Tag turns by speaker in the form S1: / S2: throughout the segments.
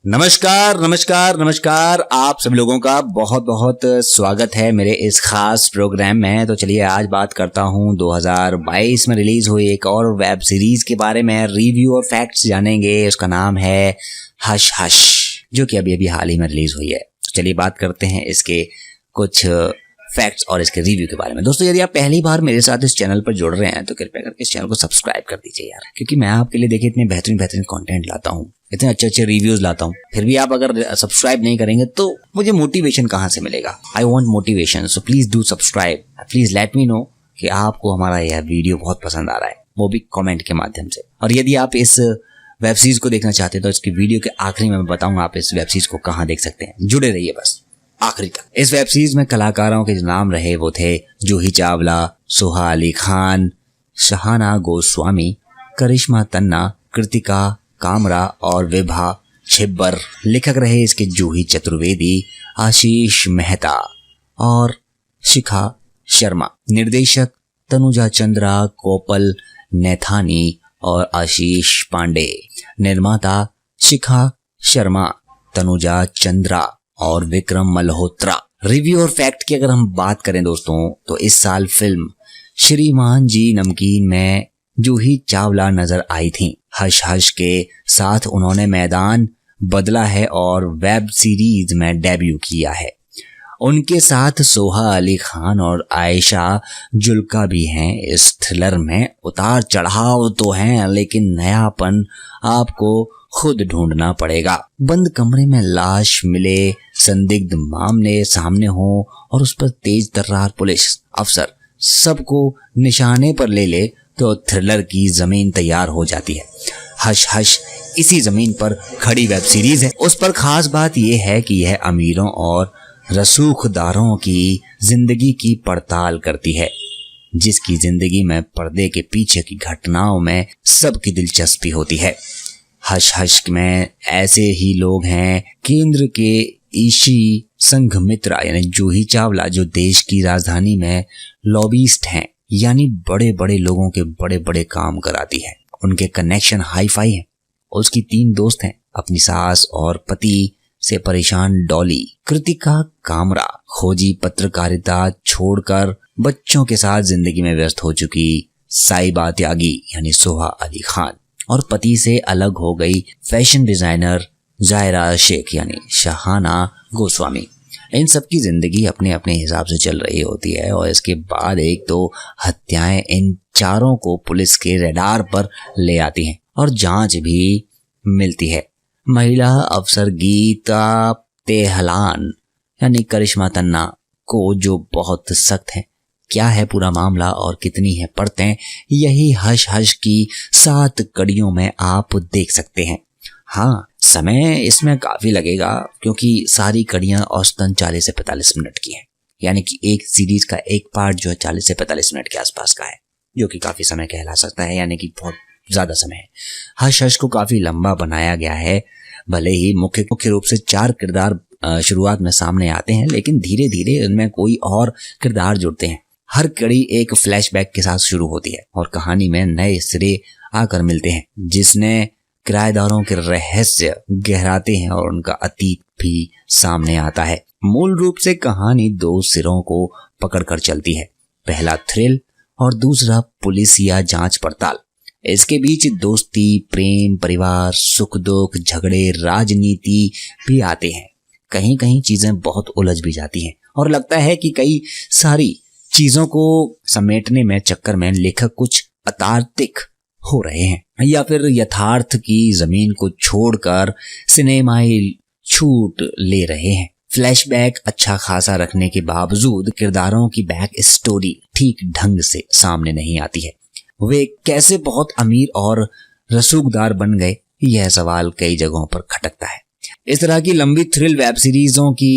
S1: नमस्कार नमस्कार नमस्कार, आप सभी लोगों का बहुत बहुत स्वागत है मेरे इस खास प्रोग्राम में। तो चलिए आज बात करता हूँ 2022 में रिलीज हुई एक और वेब सीरीज के बारे में। रिव्यू और फैक्ट्स जानेंगे। उसका नाम है हश हश, जो कि अभी हाल ही में रिलीज हुई है। तो चलिए बात करते हैं इसके कुछ फैक्ट्स और इसके रिव्यू के बारे में। दोस्तों, यदि आप पहली बार मेरे साथ इस चैनल पर जुड़ रहे हैं तो कृपया करके इस चैनल को सब्सक्राइब कर दीजिए यार, क्योंकि मैं आपके लिए देखिए इतने बेहतरीन कंटेंट लाता हूँ, इतने अच्छे रिव्यूज लाता हूँ, फिर भी आप अगर सब्सक्राइब नहीं करेंगे तो मुझे मोटिवेशन कहाँ से मिलेगा। I want motivation, so please do subscribe. Please let me know कि आपको हमारा यह वीडियो बहुत पसंद आ रहा है, वो भी कमेंट के माध्यम से। और यदि आप इस वेब सीरीज को देखना चाहते हैं तो इसकी वीडियो के आखिरी में मैं बताऊंगा आप इस वेब सीरीज को कहाँ देख सकते हैं। जुड़े रहिए बस आखिरी तक। इस वेब सीरीज में कलाकारों के जो नाम रहे वो थे जूही चावला, सोहा अली खान, शहाना गोस्वामी, करिश्मा तन्ना, कृतिका कामरा और विभा छिब्बर। लेखक रहे इसके जूही चतुर्वेदी, आशीष मेहता और शिखा शर्मा। निर्देशक तनुजा चंद्रा, गोपाल नैथानी और आशीष पांडे। निर्माता शिखा शर्मा, तनुजा चंद्रा और विक्रम मल्होत्रा। रिव्यू और फैक्ट की अगर हम बात करें दोस्तों, तो इस साल फिल्म श्रीमान जी नमकीन में जूही चावला नजर आई थी। हश हश के साथ उन्होंने मैदान बदला है और वेब सीरीज में डेब्यू किया है। उनके साथ सोहा अली खान और आयशा जुल्का भी हैं। इस थ्रिलर में उतार चढ़ाव तो हैं, लेकिन नयापन आपको खुद ढूंढना पड़ेगा। बंद कमरे में लाश मिले, संदिग्ध मामले सामने हो और उस पर तेज तर्रार पुलिस अफसर सबको निशाने पर ले ले तो थ्रिलर की जमीन तैयार हो जाती है। हश हश इसी जमीन पर खड़ी वेब सीरीज है। उस पर खास बात यह है कि यह अमीरों और रसूखदारों की जिंदगी की पड़ताल करती है, जिसकी जिंदगी में पर्दे के पीछे की घटनाओं में सबकी दिलचस्पी होती है। हश हश में ऐसे ही लोग हैं केंद्र के ईशी संघमित्रा यानी जूही चावला, जो देश की राजधानी में लॉबिस्ट हैं, यानी बड़े बड़े लोगों के बड़े बड़े काम कराती है। उनके कनेक्शन हाई फाई हैं। उसकी 3 दोस्त हैं, अपनी सास और पति से परेशान डॉली। कृतिका कामरा खोजी पत्रकारिता छोड़कर बच्चों के साथ जिंदगी में व्यस्त हो चुकी साइबा त्यागी यानी सोहा अली खान, और पति से अलग हो गई फैशन डिजाइनर जायरा शेख यानी शहाना गोस्वामी। इन सब की जिंदगी अपने अपने हिसाब से चल रही होती है और इसके बाद एक तो हत्याएं इन चारों को पुलिस के रडार पर ले आती हैं और जांच भी मिलती है। महिला अफसर गीता तेहलान यानी करिश्मा तन्ना को, जो बहुत सख्त है। क्या है पूरा मामला और कितनी है परतें, यही हश हश की 7 कड़ियों में आप देख सकते हैं। हाँ, समय इसमें काफी लगेगा क्योंकि सारी कड़ियां औसतन 40 से 45 मिनट की हैं, यानी कि एक सीरीज का एक पार्ट जो है 40 से 45 मिनट के आसपास का है, जो कि काफी समय कहला सकता है, यानी कि बहुत ज्यादा समय है। हश हश को काफी लंबा बनाया गया है। भले ही मुख्य रूप से 4 किरदार शुरुआत में सामने आते हैं, लेकिन धीरे धीरे उनमें कोई और किरदार जुड़ते हैं। हर कड़ी एक फ्लैशबैक के साथ शुरू होती है और कहानी में नए सिरे आकर मिलते हैं, जिसने किराएदारों के रहस्य गहराते हैं और उनका अतीत भी सामने आता है। मूल रूप से कहानी 2 सिरों को पकड़कर चलती है, पहला थ्रिल और दूसरा पुलिसिया जांच पड़ताल। इसके बीच दोस्ती, प्रेम, परिवार, सुख दुख, झगड़े, राजनीति भी आते हैं। कहीं कहीं चीजें बहुत उलझ भी जाती हैं और लगता है कि कई सारी चीजों को समेटने में चक्कर में लेखक कुछ अतार्किक हो रहे हैं या फिर यथार्थ की जमीन को छोड़कर सिनेमाई छूट ले रहे हैं। फ्लैशबैक अच्छा खासा रखने के बावजूद किरदारों की बैक स्टोरी ठीक ढंग से सामने नहीं आती है। वे कैसे बहुत अमीर और रसूखदार बन गए, यह सवाल कई जगहों पर खटकता है। इस तरह की लंबी थ्रिल वेब सीरीजों की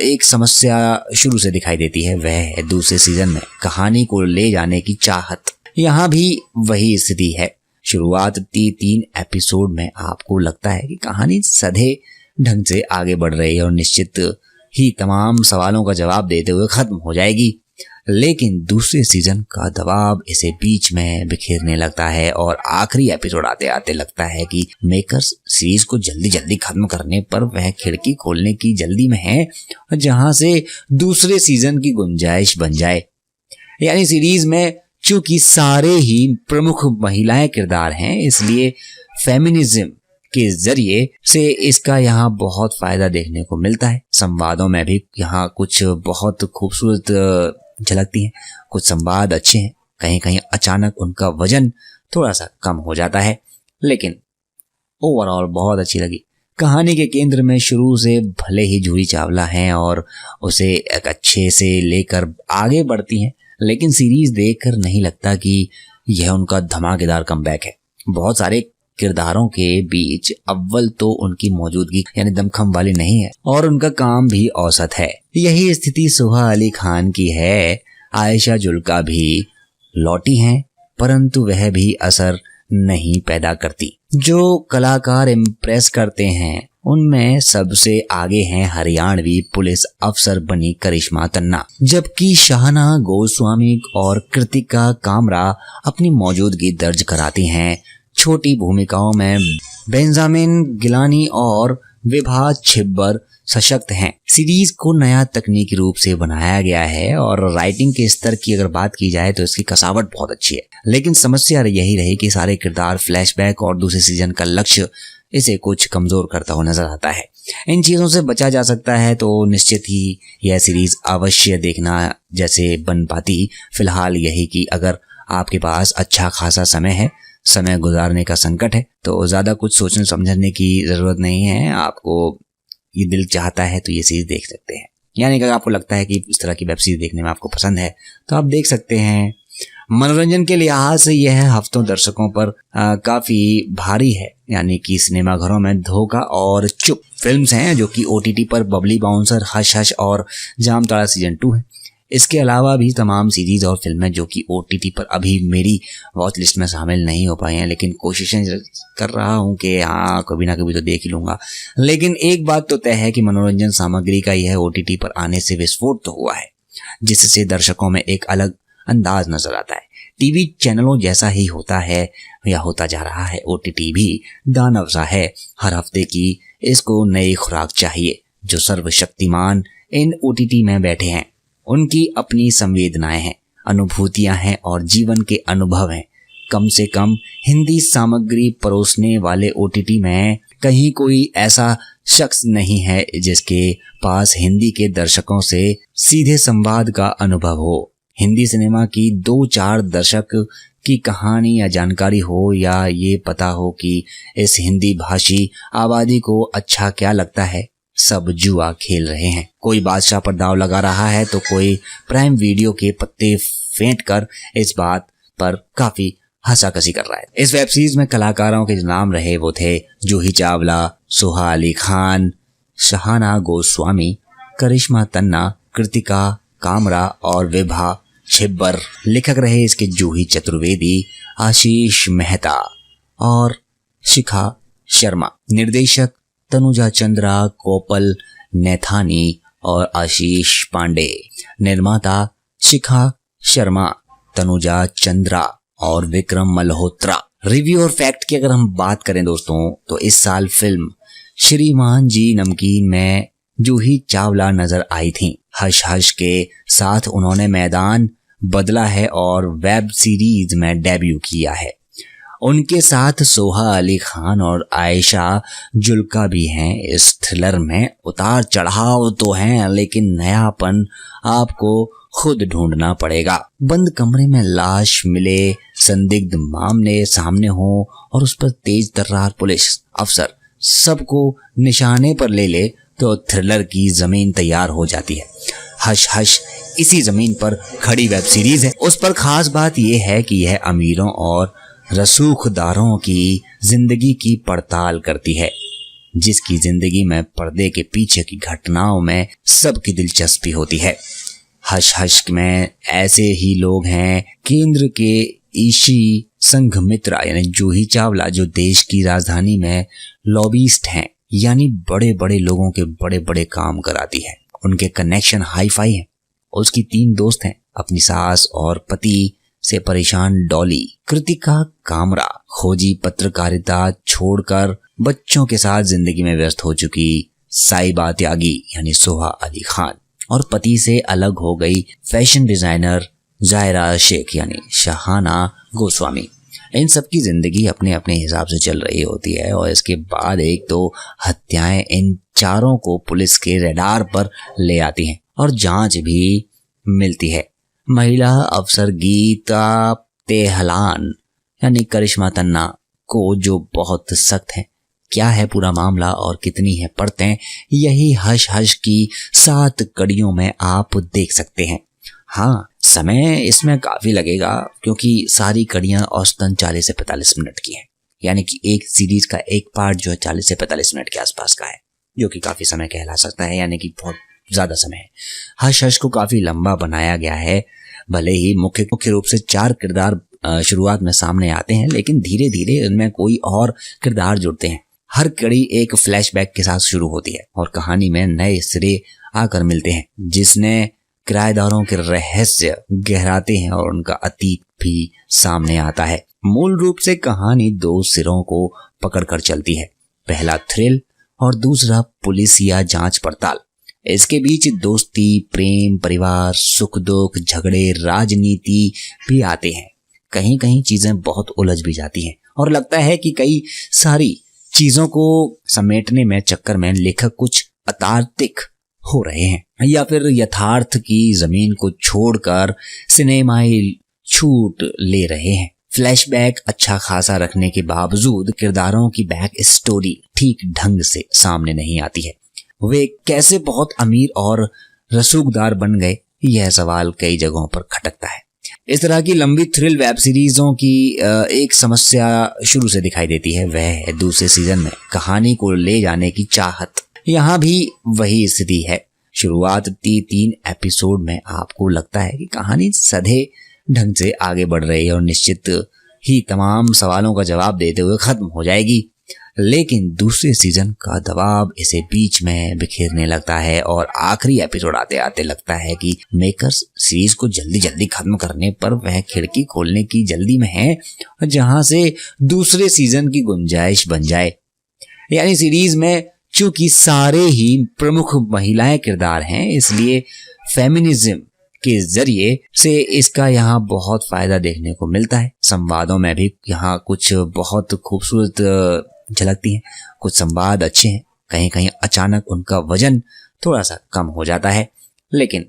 S1: एक समस्या शुरू से दिखाई देती है, वह है दूसरे सीजन में कहानी को ले जाने की चाहत। यहाँ भी वही स्थिति है। शुरुआत 3 एपिसोड में आपको लगता है कि कहानी सधे ढंग से आगे बढ़ रही है और निश्चित ही तमाम सवालों का जवाब देते हुए खत्म हो जाएगी, लेकिन दूसरे सीजन का दबाव इसे बीच में बिखेरने लगता है और आखिरी एपिसोड आते आते लगता है कि मेकर्स सीरीज को जल्दी जल्दी खत्म करने पर वह खिड़की खोलने की जल्दी में है जहां से दूसरे सीजन की गुंजाइश बन जाए। यानी सीरीज में चूंकि सारे ही प्रमुख महिलाएं किरदार हैं, इसलिए फेमिनिज्म के जरिए से इसका यहाँ बहुत फायदा देखने को मिलता है। संवादों में भी यहाँ कुछ बहुत खूबसूरत झलकती हैं, कुछ संवाद अच्छे हैं, कहीं कहीं अचानक उनका वजन थोड़ा सा कम हो जाता है, लेकिन ओवरऑल बहुत अच्छी लगी। कहानी के केंद्र में शुरू से भले ही जूही चावला हैं और उसे एक अच्छे से लेकर आगे बढ़ती हैं, लेकिन सीरीज देखकर नहीं लगता कि यह उनका धमाकेदार कमबैक है। बहुत सारे किरदारों के बीच अव्वल तो उनकी मौजूदगी यानी दमखम वाली नहीं है और उनका काम भी औसत है। यही स्थिति सुहा अली खान की है। आयशा जुल्का भी लौटी हैं, परंतु वह भी असर नहीं पैदा करती। जो कलाकार इम्प्रेस करते हैं उनमें सबसे आगे हैं हरियाणवी पुलिस अफसर बनी करिश्मा तन्ना, जबकि शाहना गोस्वामी और कृतिका कामरा अपनी मौजूदगी दर्ज कराती हैं। छोटी भूमिकाओं में बेंजामिन गिलानी और विभा छिब्बर सशक्त हैं। सीरीज को नया तकनीकी रूप से बनाया गया है और राइटिंग के स्तर की अगर बात की जाए तो इसकी कसावट बहुत अच्छी है, लेकिन समस्या यही रही कि सारे किरदार फ्लैशबैक और दूसरे सीजन का लक्ष्य इसे कुछ कमजोर करता हुआ नजर आता है। इन चीजों से बचा जा सकता है तो निश्चित ही यह सीरीज अवश्य देखना जैसे बन पाती। फिलहाल यही कि अगर आपके पास अच्छा खासा समय है, समय गुजारने का संकट है, तो ज्यादा कुछ सोचने समझने की जरूरत नहीं है। आपको ये दिल चाहता है तो ये सीरीज देख सकते हैं। यानी अगर आपको लगता है कि इस तरह की वेब सीरीज देखने में आपको पसंद है तो आप देख सकते हैं। मनोरंजन के लिहाज से यह हफ्तों दर्शकों पर काफी भारी है, यानी कि सिनेमाघरों में धोखा और चुप फिल्म्स हैं जो कि ओटीटी पर बबली बाउंसर, हश हश और जामताड़ा सीजन 2 है। इसके अलावा भी तमाम सीरीज और फिल्में जो कि ओटीटी पर अभी मेरी वॉच लिस्ट में शामिल नहीं हो पाई हैं, लेकिन कोशिशें कर रहा हूं कि हाँ कभी ना कभी तो देख ही लूंगा। लेकिन एक बात तो तय है कि मनोरंजन सामग्री का यह ओटीटी पर आने से विस्फोट तो हुआ है, जिससे दर्शकों में एक अलग अंदाज नजर आता है। टीवी चैनलों जैसा ही होता है या होता जा रहा है, ओटीटी भी दानव सा है। हर हफ्ते की इसको नई खुराक चाहिए। जो सर्वशक्तिमान इन ओटीटी में बैठे हैं उनकी अपनी संवेदनाएं हैं, अनुभूतियां हैं और जीवन के अनुभव हैं। कम से कम हिंदी सामग्री परोसने वाले ओटीटी में कहीं कोई ऐसा शख्स नहीं है जिसके पास हिंदी के दर्शकों से सीधे संवाद का अनुभव हो। हिंदी सिनेमा की 2-4 दशक की कहानी या जानकारी हो, या ये पता हो कि इस हिंदी भाषी आबादी को अच्छा क्या लगता है, सब जुआ खेल रहे हैं। कोई बादशाह पर दाव लगा रहा है तो कोई प्राइम वीडियो के पत्ते फेंट कर इस बात पर काफी हंसाकसी कर रहा है। इस वेब सीरीज में कलाकारों के जो नाम रहे वो थे जूही चावला, सुहा अली खान, शाहना गोस्वामी, करिश्मा तन्ना, कृतिका कामरा और विभा छिब्बर। लेखक रहे इसके जूही चतुर्वेदी, आशीष मेहता और शिखा शर्मा। निर्देशक तनुजा चंद्रा, कोपल नैथानी और आशीष पांडे। निर्माता शिखा शर्मा, तनुजा चंद्रा और विक्रम मल्होत्रा। रिव्यू और फैक्ट की अगर हम बात करें दोस्तों, तो इस साल फिल्म श्रीमान जी नमकीन में जूही चावला नजर आई थी। हश हश के साथ उन्होंने मैदान बदला है और वेब सीरीज में डेब्यू किया है। उनके साथ सोहा अली खान और आयशा जुल्का भी हैं। इस थ्रिलर में उतार चढ़ाव तो हैं, लेकिन नयापन आपको खुद ढूंढना पड़ेगा। बंद कमरे में लाश मिले, संदिग्ध मामले सामने हो और उस पर तेज तर्रार पुलिस अफसर सबको निशाने पर ले ले तो थ्रिलर की जमीन तैयार हो जाती है। हश हश इसी जमीन पर खड़ी वेब सीरीज है। उस पर खास बात यह है कि यह अमीरों और रसूखदारों की जिंदगी की पड़ताल करती है, जिसकी जिंदगी में पर्दे के पीछे की घटनाओं में सबकी दिलचस्पी होती है। हश हश में ऐसे ही लोग हैं केंद्र के ईशी संघमित्रा यानी जूही चावला, जो देश की राजधानी में लॉबिस्ट हैं, यानी बड़े बड़े लोगों के बड़े बड़े काम कराती है। उनके कनेक्शन हाई फाई हैं उसकी 3 दोस्त हैं, अपनी सास और पति से परेशान डॉली, कृतिका कामरा खोजी पत्रकारिता छोड़कर बच्चों के साथ जिंदगी में व्यस्त हो चुकी साइबा त्यागी यानी सोहा अली खान, और पति से अलग हो गई फैशन डिजाइनर जायरा शेख यानी शहाना गोस्वामी। इन सब की जिंदगी अपने अपने हिसाब से चल रही होती है और इसके बाद एक तो हत्याएं इन चारों को पुलिस के रडार पर ले आती हैं और जांच भी मिलती है। महिला अफसर गीता तेहलान यानी करिश्मा तन्ना को, जो बहुत सख्त है। क्या है पूरा मामला और कितनी है परतें, यही हश हश की 7 कड़ियों में आप देख सकते हैं। हाँ, समय इसमें काफी लगेगा क्योंकि सारी कड़ियां औसतन 40 से 45 मिनट की हैं, यानी कि एक सीरीज का एक पार्ट जो है 40 से 45 मिनट के आसपास का है, जो कि काफी समय कहला सकता है, यानी कि बहुत ज्यादा समय है। हश हश को काफी लंबा बनाया गया है। भले ही मुख्य रूप से 4 किरदार शुरुआत में सामने आते हैं, लेकिन धीरे धीरे उनमें कोई और किरदार जुड़ते हैं। हर कड़ी एक फ्लैशबैक के साथ शुरू होती है और कहानी में नए सिरे आकर मिलते हैं, जिसने किराएदारों के रहस्य गहराते हैं और उनका अतीत भी सामने आता है। मूल रूप से कहानी 2 सिरों को पकड़कर चलती है, पहला थ्रिल और दूसरा पुलिसिया जांच पड़ताल। इसके बीच दोस्ती, प्रेम, परिवार, सुख दुख, झगड़े, राजनीति भी आते हैं। कहीं कहीं चीजें बहुत उलझ भी जाती हैं और लगता है कि कई सारी चीजों को समेटने में चक्कर में लेखक कुछ अतार्किक हो रहे हैं या फिर यथार्थ की जमीन को छोड़कर सिनेमाई छूट ले रहे हैं। फ्लैशबैक अच्छा खासा रखने के बावजूद किरदारों की बैक स्टोरी ठीक ढंग से सामने नहीं आती है। वे कैसे बहुत अमीर और रसूखदार बन गए, यह सवाल कई जगहों पर खटकता है। इस तरह की लंबी थ्रिल वेब सीरीजों की एक समस्या शुरू से दिखाई देती है, वह है दूसरे सीजन में कहानी को ले जाने की चाहत। यहाँ भी वही स्थिति है। शुरुआत 3 एपिसोड में आपको लगता है कि कहानी सधे ढंग से आगे बढ़ रही है और निश्चित ही तमाम सवालों का जवाब देते हुए खत्म हो जाएगी, लेकिन दूसरे सीजन का दबाव इसे बीच में बिखेरने लगता है और आखिरी एपिसोड आते आते लगता है कि मेकर्स सीरीज को जल्दी जल्दी खत्म करने पर वह खिड़की खोलने की जल्दी में है जहां से दूसरे सीजन की गुंजाइश बन जाए। यानी सीरीज में चूंकि सारे ही प्रमुख महिलाएं किरदार हैं, इसलिए फेमिनिज्म के जरिए से इसका यहाँ बहुत फायदा देखने को मिलता है। संवादों में भी यहाँ कुछ बहुत खूबसूरत झलकती हैं, कुछ संवाद अच्छे हैं, कहीं कहीं अचानक उनका वजन थोड़ा सा कम हो जाता है, लेकिन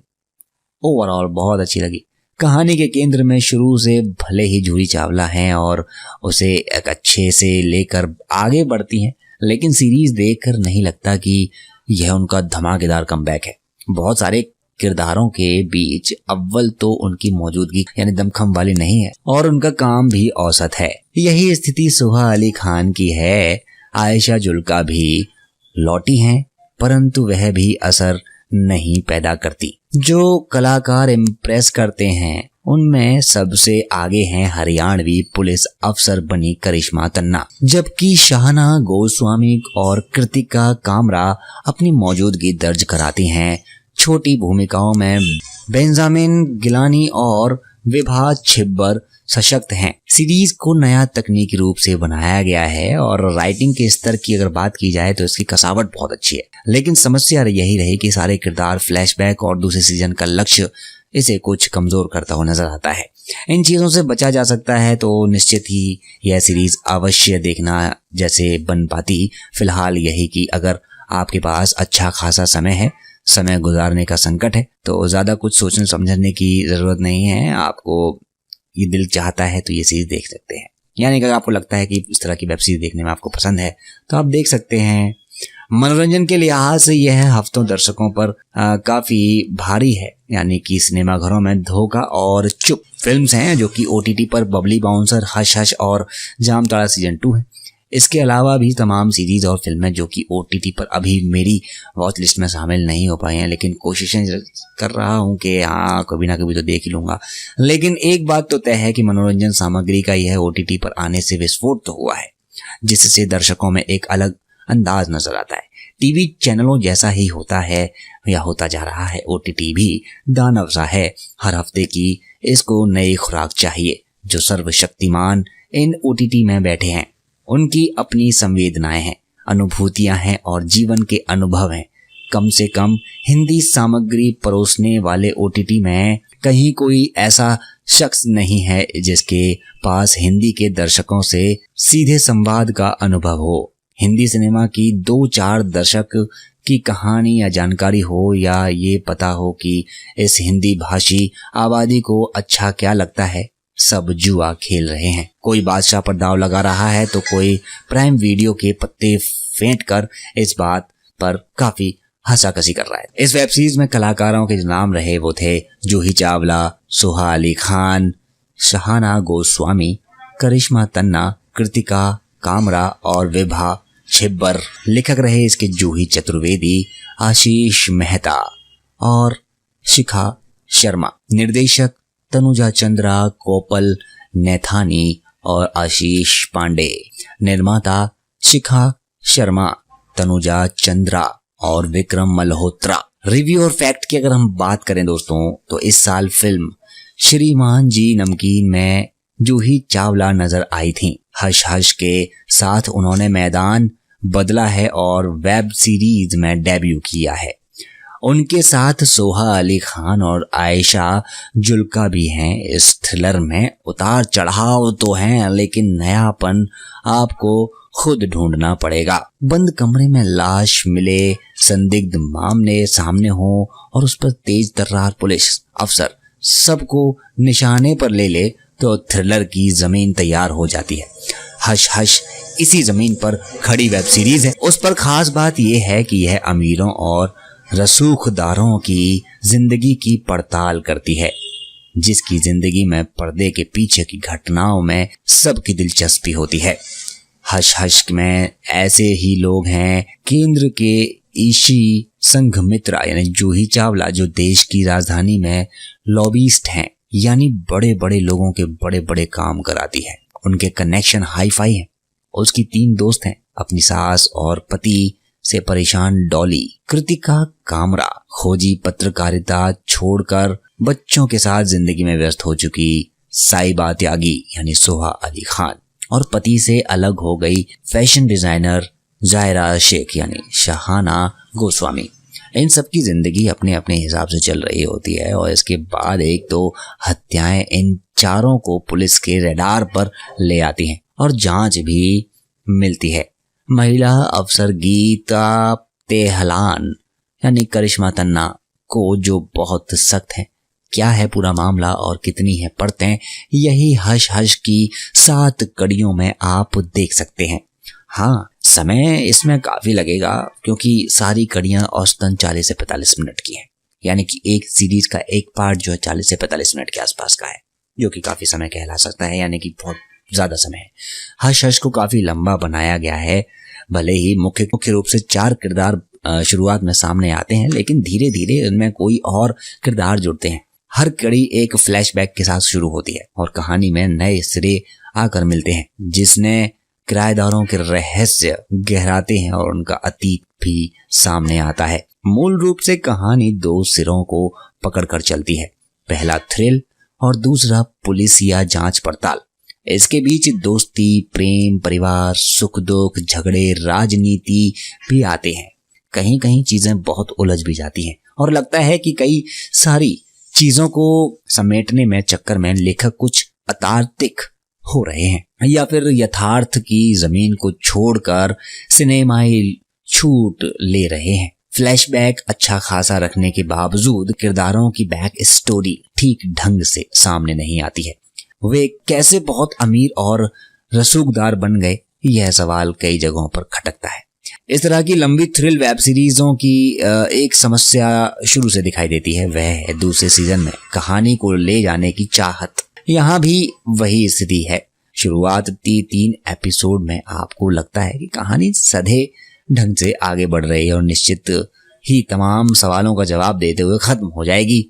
S1: ओवरऑल बहुत अच्छी लगी। कहानी के केंद्र में शुरू से भले ही जूही चावला हैं और उसे एक अच्छे से लेकर आगे बढ़ती हैं, लेकिन सीरीज देखकर नहीं लगता कि यह उनका धमाकेदार कमबैक है। बहुत सारे किरदारों के बीच अव्वल तो उनकी मौजूदगी यानी दमखम वाली नहीं है और उनका काम भी औसत है। यही स्थिति सोहा अली खान की है। आयशा जुल्का भी लौटी हैं, परंतु वह भी असर नहीं पैदा करती। जो कलाकार इम्प्रेस करते हैं उनमें सबसे आगे हैं हरियाणवी पुलिस अफसर बनी करिश्मा तन्ना, जबकि शाहना गोस्वामी और कृतिका कामरा अपनी मौजूदगी दर्ज कराती हैं। छोटी भूमिकाओं में बेंजामिन गिलानी और विभा छिब्बर सशक्त हैं। सीरीज को नया तकनीकी रूप से बनाया गया है और राइटिंग के स्तर की अगर बात की जाए तो इसकी कसावट बहुत अच्छी है, लेकिन समस्या यही रही कि सारे किरदार फ्लैशबैक और दूसरे सीजन का लक्ष्य इसे कुछ कमजोर करता हुआ नजर आता है। इन चीजों से बचा जा सकता है तो निश्चित ही यह सीरीज अवश्य देखना जैसे बन पाती। फिलहाल यही कि अगर आपके पास अच्छा खासा समय है, समय गुजारने का संकट है, तो ज्यादा कुछ सोचने समझने की जरूरत नहीं है। आपको ये दिल चाहता है तो ये सीरीज देख सकते हैं। यानी अगर आपको लगता है कि इस तरह की वेब सीरीज देखने में आपको पसंद है तो आप देख सकते हैं। मनोरंजन के लिहाज से यह हफ्तों दर्शकों पर काफी भारी है, यानी कि सिनेमाघरों में धोखा और चुप फिल्म्स हैं जो कि OTT पर बबली बाउंसर, हश हश और जामताड़ा सीजन 2 है। इसके अलावा भी तमाम सीरीज और फिल्में जो कि OTT पर अभी मेरी वॉच लिस्ट में शामिल नहीं हो पाई हैं, लेकिन कोशिशें कर रहा हूं कि हाँ कभी ना कभी तो देख ही लूंगा। लेकिन एक बात तो तय है कि मनोरंजन सामग्री का यह OTT पर आने से विस्फोट तो हुआ है, जिससे दर्शकों में एक अलग अंदाज नजर आता है। टीवी चैनलों जैसा ही होता है या होता जा रहा है। ओटीटी भी दानव सा है, हर हफ्ते की इसको नई खुराक चाहिए। जो सर्वशक्तिमान इन ओटीटी में बैठे हैं, उनकी अपनी संवेदनाएं हैं, अनुभूतियां हैं और जीवन के अनुभव हैं। कम से कम हिंदी सामग्री परोसने वाले ओटीटी में कहीं कोई ऐसा शख्स नहीं है जिसके पास हिंदी के दर्शकों से सीधे संवाद का अनुभव हो। हिंदी सिनेमा की 2-4 दशक की कहानी या जानकारी हो, या ये पता हो कि इस हिंदी भाषी आबादी को अच्छा क्या लगता है। सब जुआ खेल रहे हैं। कोई बादशाह पर दांव लगा रहा है तो कोई प्राइम वीडियो के पत्ते फेंट कर इस बात पर काफी हंसाकसी कर रहा है। इस वेब सीरीज में कलाकारों के जो नाम रहे वो थे जूही चावला, सोहा अली खान, शहाना गोस्वामी, करिश्मा तन्ना, कृतिका कामरा और विभा छिब्बर। लेखक रहे इसके जूही चतुर्वेदी, आशीष मेहता और शिखा शर्मा। निर्देशक तनुजा चंद्रा, कोपल नैथानी और आशीष पांडे। निर्माता शिखा शर्मा, तनुजा चंद्रा और विक्रम मल्होत्रा। रिव्यू और फैक्ट की अगर हम बात करें दोस्तों, तो इस साल फिल्म श्रीमान जी नमकीन में जूही चावला नजर आई थी। हश हश के साथ उन्होंने मैदान बदला है और वेब सीरीज में डेब्यू किया है। उनके साथ सोहा अली खान और आयशा जुल्का भी हैं। इस थ्रिलर में उतार चढ़ाव तो हैं, लेकिन नयापन आपको खुद ढूंढना पड़ेगा। बंद कमरे में लाश मिले, संदिग्ध मामले सामने हो और उस पर तेज तर्रार पुलिस अफसर सबको निशाने पर ले ले तो थ्रिलर की जमीन तैयार हो जाती है। हश हश इसी जमीन पर खड़ी वेब सीरीज है। उस पर खास बात यह है कि यह अमीरों और रसूखदारों की जिंदगी की पड़ताल करती है, जिसकी जिंदगी में पर्दे के पीछे की घटनाओं में सबकी दिलचस्पी होती है। हश हश में ऐसे ही लोग हैं केंद्र के ईशी संघमित्रा यानी जूही चावला, जो देश की राजधानी में लॉबिस्ट हैं, यानी बड़े बड़े लोगों के बड़े बड़े काम कराती है। उनके कनेक्शन हाई फाई हैं। उसकी 3 दोस्त हैं, अपनी सास और पति से परेशान डॉली। कृतिका कामरा खोजी पत्रकारिता छोड़कर बच्चों के साथ जिंदगी में व्यस्त हो चुकी साइबा त्यागी यानी सोहा अली खान, और पति से अलग हो गई फैशन डिजाइनर जायरा शेख यानी शहाना गोस्वामी। इन सब की जिंदगी अपने अपने हिसाब से चल रही होती है और इसके बाद एक तो हत्याएं इन चारों को पुलिस के रडार पर ले आती हैं और जांच भी मिलती है। महिला अफसर गीता तेहलान यानी करिश्मा तन्ना को, जो बहुत सख्त है। क्या है पूरा मामला और कितनी है परतें, यही हश हश की 7 कड़ियों में आप देख सकते हैं। हाँ, समय इसमें काफी लगेगा क्योंकि सारी कड़ियां औसतन 40 से 45 मिनट की हैं, यानी कि एक सीरीज का एक पार्ट जो है 40 से 45 मिनट के आसपास का है, जो कि काफी समय कहला सकता है, यानी कि बहुत ज्यादा समय है। हश हश को काफी लंबा बनाया गया है। भले ही मुख्य रूप से 4 किरदार शुरुआत में सामने आते हैं, लेकिन धीरे धीरे उनमें कोई और किरदार जुड़ते हैं। हर कड़ी एक फ्लैशबैक के साथ शुरू होती है और कहानी में नए सिरे आकर मिलते हैं, जिसने किराएदारों के रहस्य गहराते हैं और उनका अतीत भी सामने आता है। मूल रूप से कहानी 2 सिरों को पकड़कर चलती है, पहला थ्रिल और दूसरा पुलिस या जांच पड़ताल। इसके बीच दोस्ती, प्रेम, परिवार, सुख दुख, झगड़े, राजनीति भी आते हैं। कहीं कहीं चीजें बहुत उलझ भी जाती हैं और लगता है कि कई सारी चीजों को समेटने में चक्कर में लेखक कुछ अतार्किक हो रहे हैं या फिर यथार्थ की जमीन को छोड़कर सिनेमाई छूट ले रहे हैं। फ्लैशबैक अच्छा खासा रखने के बावजूद किरदारों की बैक स्टोरी ठीक ढंग से सामने नहीं आती है। वे कैसे बहुत अमीर और रसूखदार बन गए, यह सवाल कई जगहों पर खटकता है। इस तरह की लंबी थ्रिल वेब सीरीजों की एक समस्या शुरू से दिखाई देती है, वह है दूसरे सीजन में कहानी को ले जाने की चाहत। यहाँ भी वही स्थिति है। शुरुआत 3 एपिसोड में आपको लगता है कि कहानी सधे ढंग से आगे बढ़ रही है और निश्चित ही तमाम सवालों का जवाब देते हुए खत्म हो जाएगी,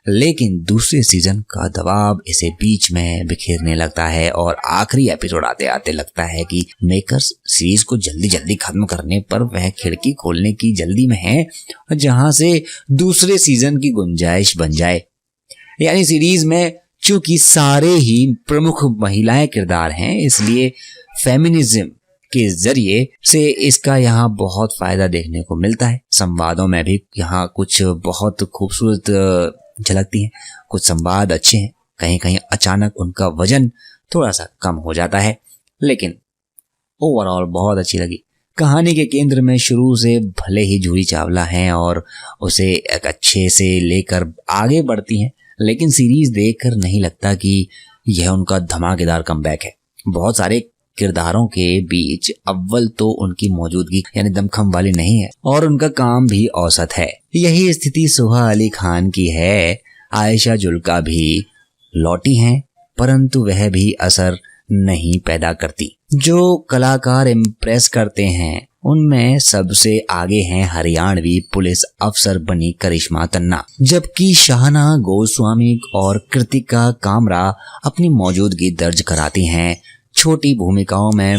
S1: लेकिन दूसरे सीजन का दबाव इसे बीच में बिखेरने लगता है और आखिरी एपिसोड आते आते लगता है कि मेकर्स सीरीज को जल्दी जल्दी खत्म करने पर वह खिड़की खोलने की जल्दी में है जहां से दूसरे सीजन की गुंजाइश बन जाए। यानी सीरीज में चूंकि सारे ही प्रमुख महिलाएं किरदार हैं, इसलिए फेमिनिज्म के जरिए से इसका यहाँ बहुत फायदा देखने को मिलता है। संवादों में भी यहाँ कुछ बहुत खूबसूरत झलकती हैं, कुछ संवाद अच्छे हैं, कहीं कहीं अचानक उनका वजन थोड़ा सा कम हो जाता है, लेकिन ओवरऑल बहुत अच्छी लगी। कहानी के केंद्र में शुरू से भले ही जूही चावला हैं और उसे एक अच्छे से लेकर आगे बढ़ती हैं, लेकिन सीरीज देखकर नहीं लगता कि यह उनका धमाकेदार कमबैक है। बहुत सारे किरदारों के बीच अव्वल तो उनकी मौजूदगी यानी दमखम वाली नहीं है और उनका काम भी औसत है। यही स्थिति सुहा अली खान की है। आयशा जुल्का भी लौटी हैं, परंतु वह भी असर नहीं पैदा करती। जो कलाकार इम्प्रेस करते हैं उनमें सबसे आगे हैं हरियाणवी पुलिस अफसर बनी करिश्मा तन्ना, जबकि शाहना गोस्वामी और कृतिका कामरा अपनी मौजूदगी दर्ज कराती हैं। छोटी भूमिकाओं में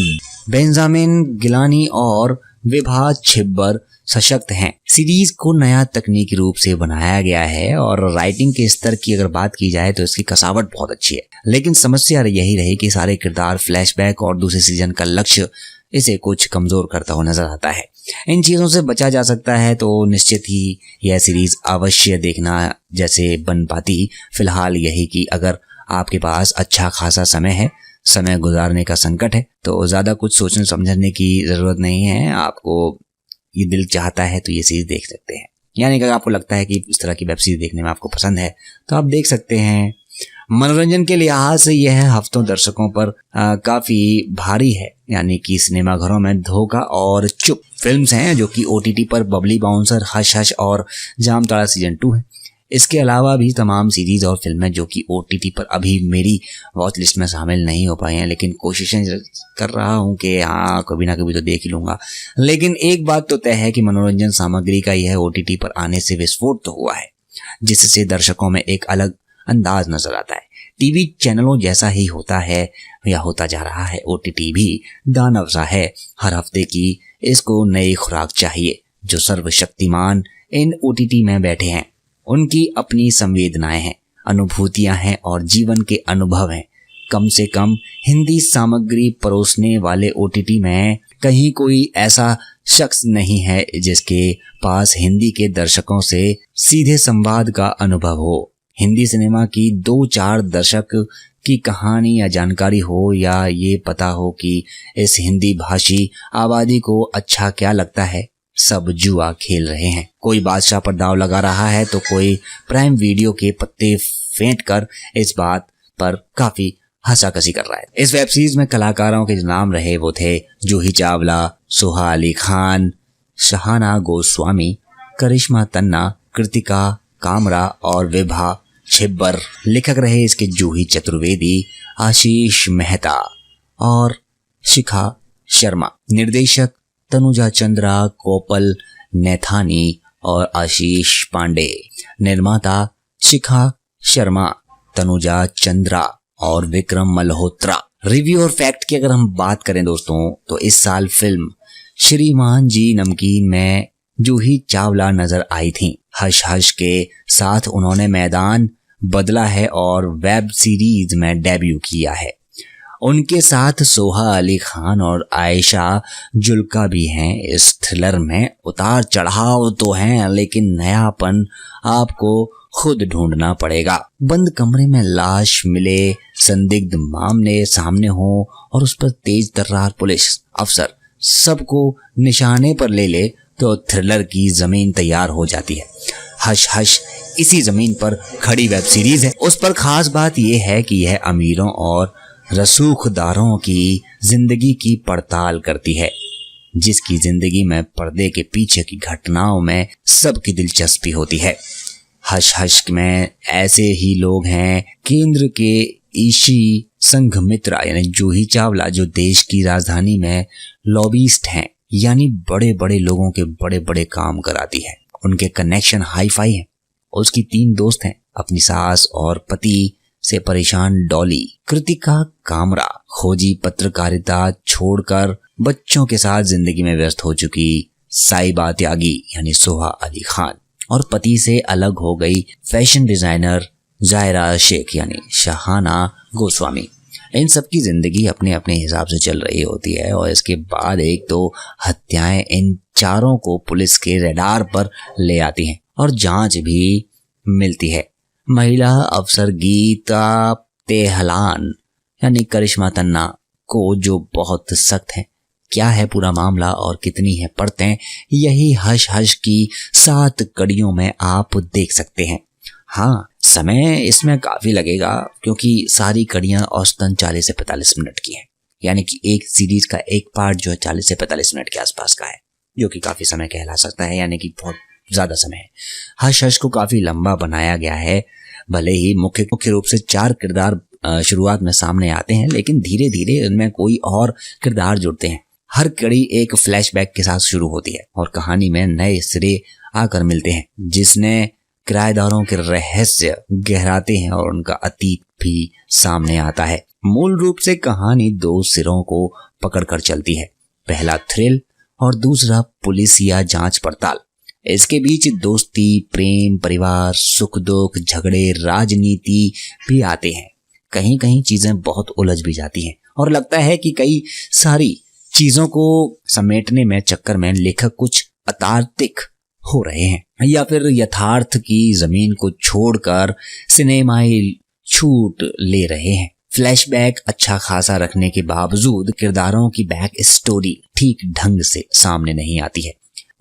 S1: बेंजामिन गिलानी और विभा छिब्बर सशक्त हैं। सीरीज को नया तकनीकी रूप से बनाया गया है और राइटिंग के स्तर की अगर बात की जाए तो इसकी कसावट बहुत अच्छी है, लेकिन समस्या यही रही कि सारे किरदार फ्लैशबैक और दूसरे सीजन का लक्ष्य इसे कुछ कमजोर करता हुआ नजर आता है। इन चीजों से बचा जा सकता है तो निश्चित ही यह सीरीज अवश्य देखना जैसे बन पाती। फिलहाल यही कि अगर आपके पास अच्छा खासा समय है, समय गुजारने का संकट है, तो ज्यादा कुछ सोचने समझने की जरूरत नहीं है। आपको ये दिल चाहता है तो ये सीरीज देख सकते हैं। यानी अगर आपको लगता है कि इस तरह की वेब सीरीज देखने में आपको पसंद है तो आप देख सकते हैं। मनोरंजन के लिहाज से यह हफ्तों दर्शकों पर काफी भारी है, यानी कि सिनेमाघरों में धोखा और चुप फिल्म्स हैं जो कि ओटीटी पर बबली बाउंसर, हश हश और जामताड़ा सीजन 2 है। इसके अलावा भी तमाम सीरीज और फिल्में जो कि ओटीटी पर अभी मेरी वॉच लिस्ट में शामिल नहीं हो पाई हैं, लेकिन कोशिशें कर रहा हूं कि हाँ कभी ना कभी तो देख ही लूंगा। लेकिन एक बात तो तय है कि मनोरंजन सामग्री का यह ओटीटी पर आने से विस्फोट तो हुआ है, जिससे दर्शकों में एक अलग अंदाज नजर आता है। टीवी चैनलों जैसा ही होता है या होता जा रहा है, ओटीटी भी दानव सा है। हर हफ्ते की इसको नई खुराक चाहिए। जो सर्वशक्तिमान इन ओटीटी में बैठे हैं उनकी अपनी संवेदनाएं हैं, अनुभूतियां हैं और जीवन के अनुभव हैं। कम से कम हिंदी सामग्री परोसने वाले ओटीटी में कहीं कोई ऐसा शख्स नहीं है जिसके पास हिंदी के दर्शकों से सीधे संवाद का अनुभव हो। हिंदी सिनेमा की 2-4 दशक की कहानी या जानकारी हो, या ये पता हो कि इस हिंदी भाषी आबादी को अच्छा क्या लगता है, सब जुआ खेल रहे हैं। कोई बादशाह पर दाव लगा रहा है तो कोई प्राइम वीडियो के पत्ते फेंट कर इस बात पर काफी हंसाकसी कर रहा है। इस वेब सीरीज में कलाकारों के जो नाम रहे वो थे जूही चावला, सुहा अली खान, शाहना गोस्वामी, करिश्मा तन्ना, कृतिका कामरा और विभा छिब्बर। लेखक रहे इसके जूही चतुर्वेदी, आशीष मेहता और शिखा शर्मा। निर्देशक तनुजा चंद्रा, कोपल नैथानी और आशीष पांडे। निर्माता शिखा शर्मा, तनुजा चंद्रा और विक्रम मल्होत्रा। रिव्यू और फैक्ट की अगर हम बात करें दोस्तों, तो इस साल फिल्म श्रीमान जी नमकीन में जूही चावला नजर आई थी। हश हश के साथ उन्होंने मैदान बदला है और वेब सीरीज में डेब्यू किया है। उनके साथ सोहा अली खान और आयशा जुल्का भी हैं। इस थ्रिलर में उतार चढ़ाव तो हैं, लेकिन नयापन आपको खुद ढूंढना पड़ेगा। बंद कमरे में लाश मिले, संदिग्ध मामले सामने हो और उस पर तेज तर्रार पुलिस अफसर सबको निशाने पर ले ले तो थ्रिलर की जमीन तैयार हो जाती है। हश हश इसी जमीन पर खड़ी वेब सीरीज है। उस पर खास बात यह है कि यह अमीरों और रसूखदारों की जिंदगी की पड़ताल करती है, जिसकी जिंदगी में पर्दे के पीछे की घटनाओं में सबकी दिलचस्पी होती है। हश हश में ऐसे ही लोग हैं केंद्र के ईशी संघमित्रा यानी जूही चावला, जो देश की राजधानी में लॉबिस्ट हैं, यानी बड़े बड़े लोगों के बड़े बड़े काम कराती है। उनके कनेक्शन हाई फाई हैं। उसकी 3 दोस्त हैं, अपनी सास और पति से परेशान डॉली, कृतिका कामरा खोजी पत्रकारिता छोड़कर बच्चों के साथ जिंदगी में व्यस्त हो चुकी साइबा त्यागी यानी सोहा अली खान, और पति से अलग हो गई फैशन डिजाइनर जायरा शेख यानी शहाना गोस्वामी। इन सब की जिंदगी अपने अपने हिसाब से चल रही होती है और इसके बाद एक तो हत्याएं इन चारों को पुलिस के रडार पर ले आती हैं और जांच भी मिलती है। महिला अफसर गीता तेहलान यानी करिश्मा तन्ना को, जो बहुत सख्त है। क्या है पूरा मामला और कितनी है परतें, यही हश हश की 7 कड़ियों में आप देख सकते हैं। हाँ, समय इसमें काफी लगेगा क्योंकि सारी कड़ियां औसतन 40 से 45 मिनट की हैं, यानी कि एक सीरीज का एक पार्ट जो है 40 से 45 मिनट के आसपास का है, जो कि काफी समय कहला सकता है, यानी कि बहुत ज्यादा समय है। हश हश को काफी लंबा बनाया गया है। भले ही मुख्य रूप से 4 किरदार शुरुआत में सामने आते हैं, लेकिन धीरे धीरे उनमें कोई और किरदार जुड़ते हैं। हर कड़ी एक फ्लैशबैक के साथ शुरू होती है और कहानी में नए सिरे आकर मिलते हैं, जिसने किराएदारों के रहस्य गहराते हैं और उनका अतीत भी सामने आता है। मूल रूप से कहानी 2 सिरों को पकड़कर चलती है, पहला थ्रिल और दूसरा पुलिसिया जांच पड़ताल। इसके बीच दोस्ती, प्रेम, परिवार, सुख दुख, झगड़े, राजनीति भी आते हैं। कहीं कहीं चीजें बहुत उलझ भी जाती हैं और लगता है कि कई सारी चीजों को समेटने में चक्कर में लेखक कुछ अतार्किक हो रहे हैं या फिर यथार्थ की जमीन को छोड़कर सिनेमाई छूट ले रहे हैं। फ्लैशबैक अच्छा खासा रखने के बावजूद किरदारों की बैक स्टोरी ठीक ढंग से सामने नहीं आती है।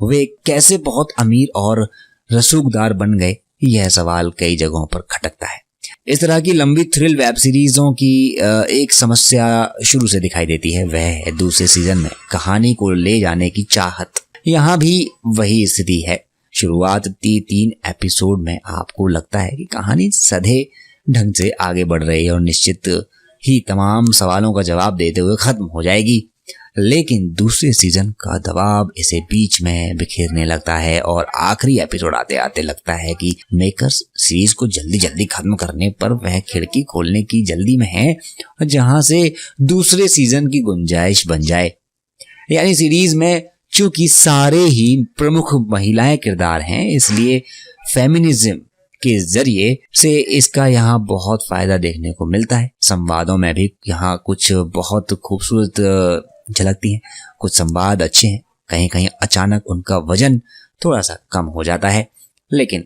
S1: वे कैसे बहुत अमीर और रसूखदार बन गए, यह सवाल कई जगहों पर खटकता है। इस तरह की लंबी थ्रिल वेब सीरीजों की एक समस्या शुरू से दिखाई देती है, वह है दूसरे सीजन में कहानी को ले जाने की चाहत। यहाँ भी वही स्थिति है। शुरुआत 3 एपिसोड में आपको लगता है कि कहानी सधे ढंग से आगे बढ़ रही है और निश्चित ही तमाम सवालों का जवाब देते हुए खत्म हो जाएगी, लेकिन दूसरे सीजन का दबाव इसे बीच में बिखेरने लगता है और आखिरी एपिसोड आते आते लगता है कि मेकर्स सीरीज को जल्दी जल्दी खत्म करने पर वह खिड़की खोलने की जल्दी में है जहां से दूसरे सीजन की गुंजाइश बन जाए। यानी सीरीज में चूंकि सारे ही प्रमुख महिलाएं किरदार हैं, इसलिए फेमिनिज्म के जरिए से इसका यहाँ बहुत फायदा देखने को मिलता है। संवादों में भी यहाँ कुछ बहुत खूबसूरत झलकती हैं, कुछ संवाद अच्छे हैं, कहीं कहीं अचानक उनका वजन थोड़ा सा कम हो जाता है, लेकिन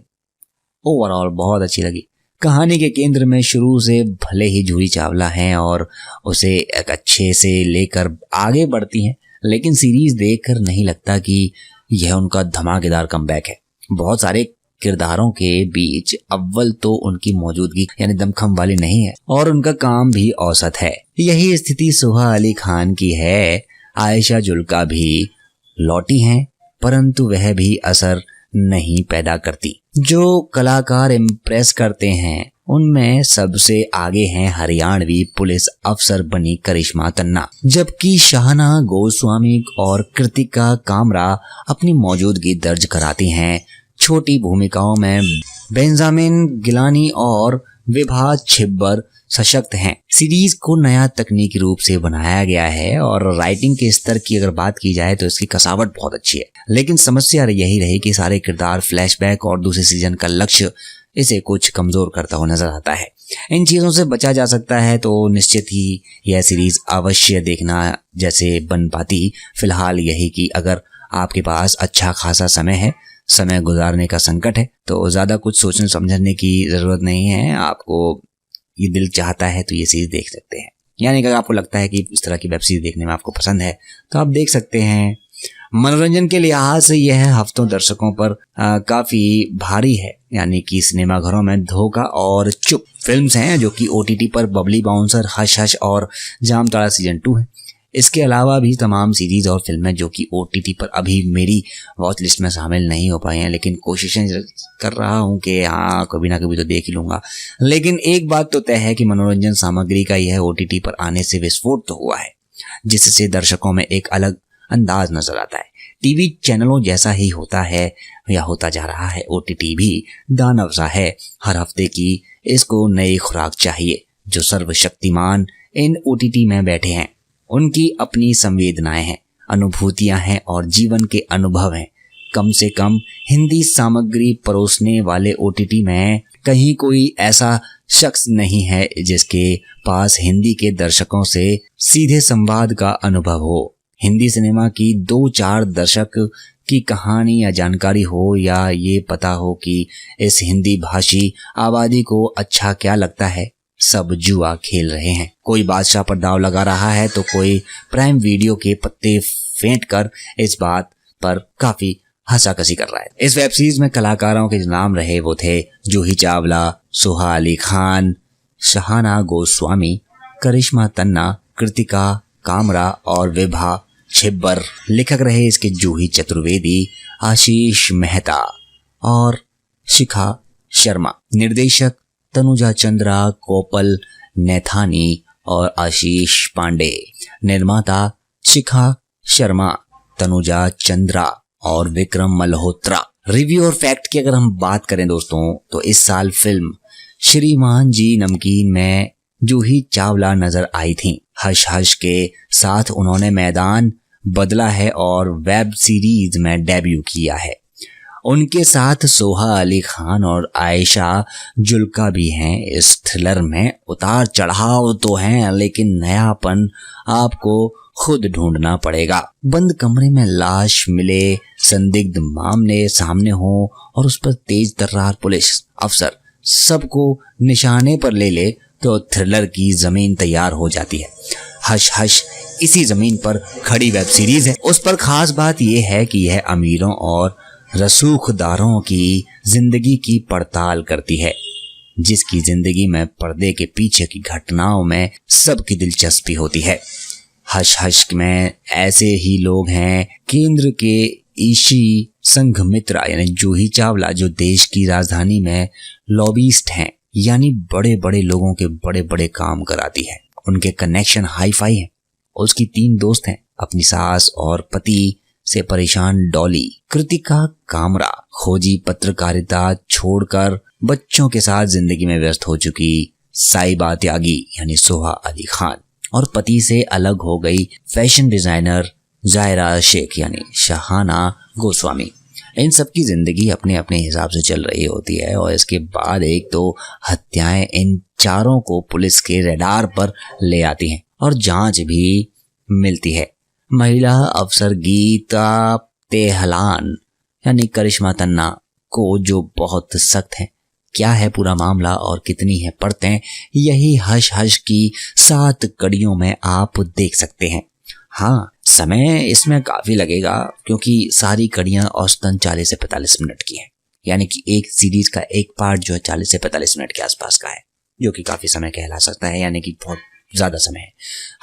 S1: ओवरऑल बहुत अच्छी लगी। कहानी के केंद्र में शुरू से भले ही जूही चावला हैं और उसे एक अच्छे से लेकर आगे बढ़ती हैं, लेकिन सीरीज देखकर नहीं लगता कि यह उनका धमाकेदार कमबैक है। बहुत सारे किरदारों के बीच अव्वल तो उनकी मौजूदगी यानी दमखम वाली नहीं है और उनका काम भी औसत है। यही स्थिति सोहा अली खान की है। आयशा जुल्का भी लौटी हैं, परंतु वह भी असर नहीं पैदा करती। जो कलाकार इम्प्रेस करते हैं उनमें सबसे आगे हैं हरियाणवी पुलिस अफसर बनी करिश्मा तन्ना, जबकि शाहना गोस्वामी और कृतिका कामरा अपनी मौजूदगी दर्ज कराती हैं। छोटी भूमिकाओं में बेंजामिन गिलानी और विभा छिब्बर सशक्त हैं। सीरीज को नया तकनीकी रूप से बनाया गया है और राइटिंग के स्तर की अगर बात की जाए तो इसकी कसावट बहुत अच्छी है, लेकिन समस्या यही रही कि सारे किरदार फ्लैशबैक और दूसरे सीजन का लक्ष्य इसे कुछ कमजोर करता हुआ नजर आता है। इन चीजों से बचा जा सकता है तो निश्चित ही यह सीरीज अवश्य देखना जैसे बन पाती। फिलहाल यही कि अगर आपके पास अच्छा खासा समय है, समय गुजारने का संकट है, तो ज्यादा कुछ सोचने समझने की जरूरत नहीं है। आपको ये दिल चाहता है तो ये सीरीज देख सकते हैं। यानी अगर आपको लगता है कि इस तरह की वेब सीरीज देखने में आपको पसंद है तो आप देख सकते हैं। मनोरंजन के लिहाज से यह हफ्तों दर्शकों पर काफी भारी है, यानी कि सिनेमाघरों में धोखा और चुप फिल्म्स हैं जो कि OTT पर बबली बाउंसर, हश हश और जामताड़ा सीजन 2 है। इसके अलावा भी तमाम सीरीज और फिल्में जो कि OTT पर अभी मेरी वॉच लिस्ट में शामिल नहीं हो पाई हैं, लेकिन कोशिशें कर रहा हूं कि हाँ कभी ना कभी तो देख ही लूंगा। लेकिन एक बात तो तय है कि मनोरंजन सामग्री का यह OTT पर आने से विस्फोट तो हुआ है, जिससे दर्शकों में एक अलग अंदाज नजर आता है। टीवी चैनलों जैसा ही होता है या होता जा रहा है। ओटीटी भी दानव सा है, हर हफ्ते की इसको नई खुराक चाहिए। जो सर्वशक्तिमान इन ओटीटी में बैठे हैं, उनकी अपनी संवेदनाएं हैं, अनुभूतियां हैं और जीवन के अनुभव हैं। कम से कम हिंदी सामग्री परोसने वाले ओटीटी में कहीं कोई ऐसा शख्स नहीं है जिसके पास हिंदी के दर्शकों से सीधे संवाद का अनुभव हो। हिंदी सिनेमा की 2-4 दशक की कहानी या जानकारी हो, या ये पता हो कि इस हिंदी भाषी आबादी को अच्छा क्या लगता है। सब जुआ खेल रहे हैं। कोई बादशाह पर दांव लगा रहा है तो कोई प्राइम वीडियो के पत्ते फेंट कर इस बात पर काफी हंसाकसी कर रहा है। इस वेब सीरीज में कलाकारों के जो नाम रहे वो थे जूही चावला, सोहा अली खान, शहाना गोस्वामी, करिश्मा तन्ना, कृतिका कामरा और विभा छिब्बर। लेखक रहे इसके जूही चतुर्वेदी, आशीष मेहता और शिखा शर्मा। निर्देशक तनुजा चंद्रा, कोपल नैथानी और आशीष पांडे। निर्माता शिखा शर्मा, तनुजा चंद्रा और विक्रम मल्होत्रा। रिव्यू और फैक्ट की अगर हम बात करें दोस्तों, तो इस साल फिल्म श्रीमान जी नमकीन में जूही चावला नजर आई थी। हश हश के साथ उन्होंने मैदान बदला है और वेब सीरीज में डेब्यू किया है। उनके साथ सोहा अली खान और आयशा जुल्का भी हैं। इस थ्रिलर में उतार चढ़ाव तो हैं, लेकिन नयापन आपको खुद ढूंढना पड़ेगा। बंद कमरे में लाश मिले, संदिग्ध मामले सामने हो और उस पर तेज तर्रार पुलिस अफसर सबको निशाने पर ले ले तो थ्रिलर की जमीन तैयार हो जाती है। हश हश इसी जमीन पर खड़ी वेब सीरीज है। उस पर खास बात यह है कि यह अमीरों और रसूखदारों की जिंदगी की पड़ताल करती है, जिसकी जिंदगी में पर्दे के पीछे की घटनाओं में सबकी दिलचस्पी होती है। हश हश में ऐसे ही लोग हैं केंद्र के ईशी संघमित्रा यानी जूही चावला, जो देश की राजधानी में लॉबिस्ट हैं, यानी बड़े बड़े लोगों के बड़े बड़े काम कराती है। उनके कनेक्शन हाई फाई हैं। उसकी 3 दोस्त हैं, अपनी सास और पति से परेशान डॉली। कृतिका कामरा खोजी पत्रकारिता छोड़कर बच्चों के साथ जिंदगी में व्यस्त हो चुकी साइबा त्यागी यानी सोहा अली खान, और पति से अलग हो गई फैशन डिजाइनर जायरा शेख यानी शहाना गोस्वामी। इन सब की जिंदगी अपने अपने हिसाब से चल रही होती है और इसके बाद एक तो हत्याएं इन चारों को पुलिस के रडार पर ले आती हैं और जांच भी मिलती है। महिला अफसर गीता तेहलान यानी करिश्मा तन्ना को, जो बहुत सख्त है। क्या है पूरा मामला और कितनी है परतें, यही हश हश की 7 कड़ियों में आप देख सकते हैं। हाँ, समय इसमें काफी लगेगा क्योंकि सारी कड़ियां औसतन 40 से 45 मिनट की हैं, यानी कि एक सीरीज का एक पार्ट जो है 40 से 45 मिनट के आसपास का है, जो कि काफी समय कहला सकता है, यानी कि बहुत ज्यादा समय है।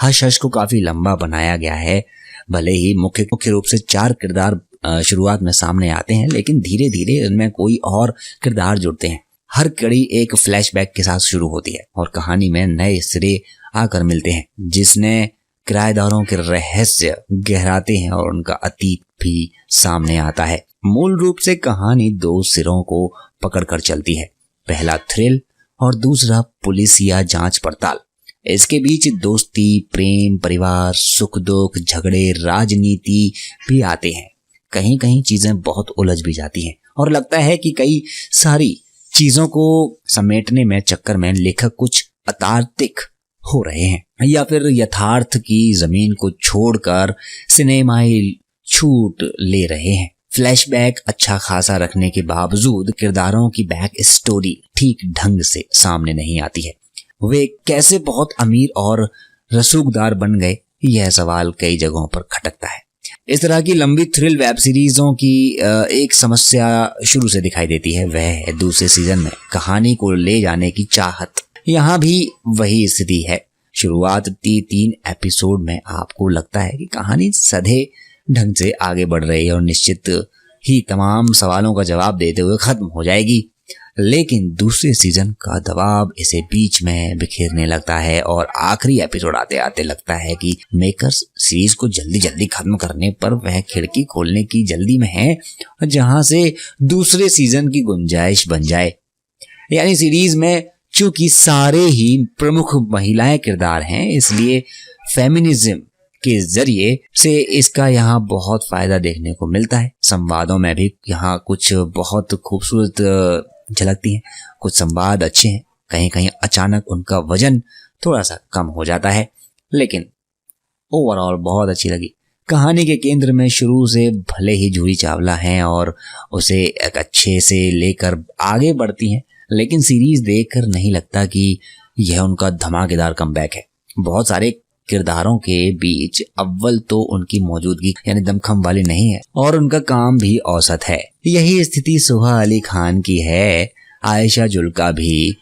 S1: हश हश को काफी लंबा बनाया गया है। भले ही मुख्य रूप से 4 किरदार शुरुआत में सामने आते हैं, लेकिन धीरे धीरे इनमें कोई और किरदार जुड़ते हैं। हर कड़ी एक फ्लैशबैक के साथ शुरू होती है और कहानी में नए सिरे आकर मिलते हैं, जिसने किराएदारों के रहस्य गहराते हैं और उनका अतीत भी सामने आता है। मूल रूप से कहानी 2 सिरों को पकड़कर चलती है, पहला थ्रिल और दूसरा पुलिस या जांच पड़ताल। इसके बीच दोस्ती, प्रेम, परिवार, सुख दुख, झगड़े, राजनीति भी आते हैं। कहीं कहीं चीजें बहुत उलझ भी जाती हैं और लगता है कि कई सारी चीजों को समेटने में चक्कर में लेखक कुछ अतार्किक हो रहे हैं या फिर यथार्थ की जमीन को छोड़कर सिनेमाई छूट ले रहे हैं। फ्लैशबैक अच्छा खासा रखने के बावजूद किरदारों की बैक स्टोरी ठीक ढंग से सामने नहीं आती है। वे कैसे बहुत अमीर और रसूखदार बन गए, यह सवाल कई जगहों पर खटकता है। इस तरह की लंबी थ्रिल वेब सीरीजों की एक समस्या शुरू से दिखाई देती है, वह है दूसरे सीजन में कहानी को ले जाने की चाहत। यहाँ भी वही स्थिति है। शुरुआत 3 एपिसोड में आपको लगता है कि कहानी सधे ढंग से आगे बढ़ रही है और निश्चित ही तमाम सवालों का जवाब देते हुए खत्म हो जाएगी, लेकिन दूसरे सीजन का दबाव इसे बीच में बिखेरने लगता है और आखिरी एपिसोड आते आते लगता है कि मेकर्स सीरीज को जल्दी जल्दी खत्म करने पर वह खिड़की खोलने की जल्दी में है जहां से दूसरे सीजन की गुंजाइश बन जाए। यानी सीरीज में चूंकि सारे ही प्रमुख महिलाएं किरदार हैं, इसलिए फेमिनिज्म के जरिए से इसका यहाँ बहुत फायदा देखने को मिलता है। संवादों में भी यहाँ कुछ बहुत खूबसूरत झलकती हैं, कुछ संवाद अच्छे हैं, कहीं कहीं अचानक उनका वजन थोड़ा सा कम हो जाता है, लेकिन ओवरऑल बहुत अच्छी लगी। कहानी के केंद्र में शुरू से भले ही जूही चावला हैं और उसे एक अच्छे से लेकर आगे बढ़ती हैं, लेकिन सीरीज देखकर नहीं लगता कि यह उनका धमाकेदार कमबैक है। बहुत सारे किरदारों के बीच अव्वल तो उनकी मौजूदगी यानी दमखम वाली नहीं है और उनका काम भी औसत है। यही स्थिति सुहा अली खान की है। आयशा जुल्का भी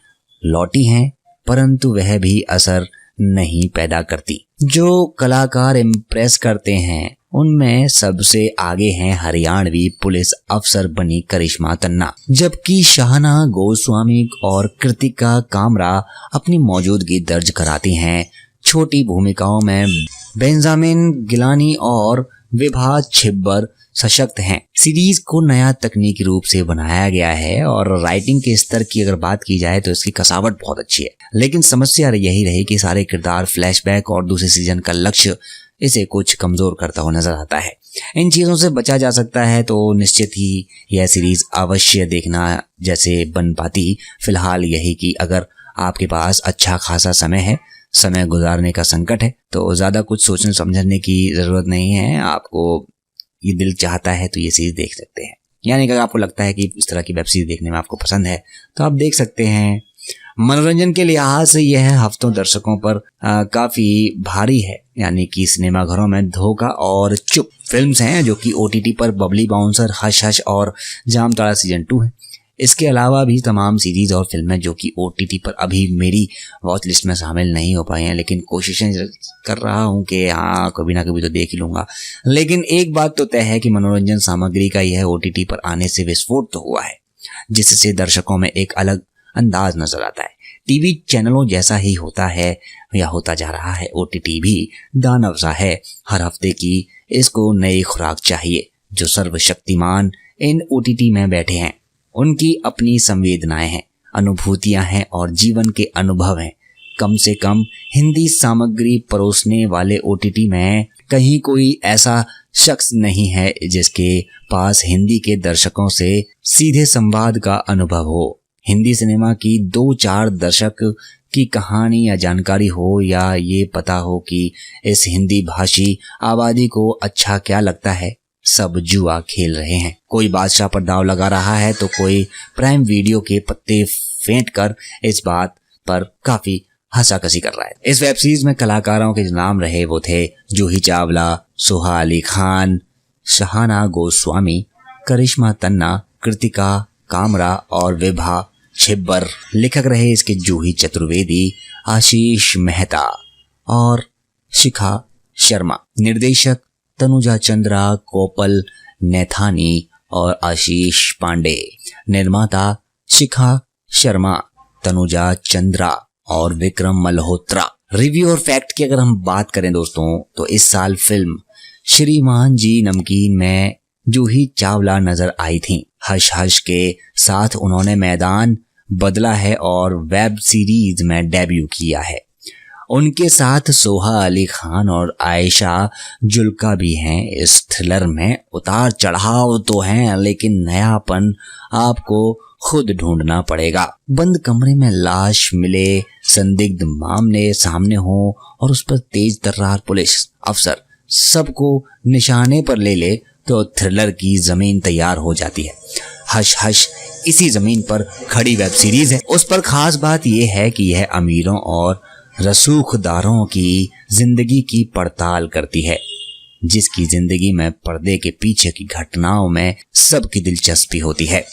S1: लौटी हैं, परंतु वह भी असर नहीं पैदा करती। जो कलाकार इम्प्रेस करते हैं उनमें सबसे आगे हैं हरियाणवी पुलिस अफसर बनी करिश्मा तन्ना, जबकि शाहना गोस्वामी और कृतिका कामरा अपनी मौजूदगी दर्ज कराती हैं। छोटी भूमिकाओं में बेंजामिन गिलानी और विभा छिब्बर सशक्त हैं। सीरीज को नया तकनीकी रूप से बनाया गया है और राइटिंग के स्तर की अगर बात की जाए तो इसकी कसावट बहुत अच्छी है, लेकिन समस्या यही रही कि सारे किरदार फ्लैशबैक और दूसरे सीजन का लक्ष्य इसे कुछ कमजोर करता हुआ नजर आता है। इन चीजों से बचा जा सकता है तो निश्चित ही यह सीरीज अवश्य देखना जैसे बन पाती। फिलहाल यही कि अगर आपके पास अच्छा खासा समय है, समय गुजारने का संकट है, तो ज्यादा कुछ सोचने समझने की जरूरत नहीं है। आपको ये दिल चाहता है तो ये सीरीज देख सकते हैं। यानी अगर आपको लगता है कि इस तरह की वेब सीरीज देखने में आपको पसंद है तो आप देख सकते हैं। मनोरंजन के लिहाज से यह हफ्तों दर्शकों पर काफी भारी है, यानी कि सिनेमाघरों में धोखा और चुप फिल्म्स हैं जो कि ओटीटी पर बबली बाउंसर, हश हश और जामताड़ा सीजन 2 है। इसके अलावा भी तमाम सीरीज और फिल्में जो कि ओटीटी पर अभी मेरी वॉच लिस्ट में शामिल नहीं हो पाई हैं, लेकिन कोशिशें कर रहा हूं कि हाँ कभी ना कभी तो देख ही लूंगा। लेकिन एक बात तो तय है कि मनोरंजन सामग्री का यह ओटीटी पर आने से विस्फोट तो हुआ है, जिससे दर्शकों में एक अलग अंदाज नजर आता है। टीवी चैनलों जैसा ही होता है या होता जा रहा है, ओटीटी भी दानव सा है। हर हफ्ते की इसको नई खुराक चाहिए। जो सर्वशक्तिमान इन ओटीटी में बैठे हैं उनकी अपनी संवेदनाएं हैं, अनुभूतियां हैं और जीवन के अनुभव हैं। कम से कम हिंदी सामग्री परोसने वाले ओटीटी में कहीं कोई ऐसा शख्स नहीं है जिसके पास हिंदी के दर्शकों से सीधे संवाद का अनुभव हो। हिंदी सिनेमा की 2-4 दशक की कहानी या जानकारी हो, या ये पता हो कि इस हिंदी भाषी आबादी को अच्छा क्या लगता है, सब जुआ खेल रहे हैं। कोई बादशाह पर दाव लगा रहा है तो कोई प्राइम वीडियो के पत्ते फेंट कर इस बात पर काफी हंसाकसी कर रहा है। इस वेब सीरीज में कलाकारों के जो नाम रहे वो थे जूही चावला, सुहा अली खान, शाहना गोस्वामी, करिश्मा तन्ना, कृतिका कामरा और विभा छिब्बर। लेखक रहे इसके जूही चतुर्वेदी, आशीष मेहता और शिखा शर्मा। निर्देशक तनुजा चंद्रा, कोपल नैथानी और आशीष पांडे। निर्माता शिखा शर्मा, तनुजा चंद्रा और विक्रम मल्होत्रा। रिव्यू और फैक्ट की अगर हम बात करें दोस्तों, तो इस साल फिल्म श्रीमान जी नमकीन में जूही चावला नजर आई थी। हश हश के साथ उन्होंने मैदान बदला है और वेब सीरीज में डेब्यू किया है। उनके साथ सोहा अली खान और आयशा जुल्का भी हैं। इस थ्रिलर में उतार चढ़ाव तो हैं, लेकिन नयापन आपको खुद ढूंढना पड़ेगा। बंद कमरे में लाश मिले, संदिग्ध मामले सामने हो और उस पर तेज तर्रार पुलिस अफसर सबको निशाने पर ले ले तो थ्रिलर की जमीन तैयार हो जाती है। हश हश इसी जमीन पर खड़ी वेब सीरीज है। उस पर खास बात यह है कि यह अमीरों और रसूखदारों की जिंदगी की पड़ताल करती है, जिसकी जिंदगी में पर्दे के पीछे की घटनाओं में सबकी दिलचस्पी होती है।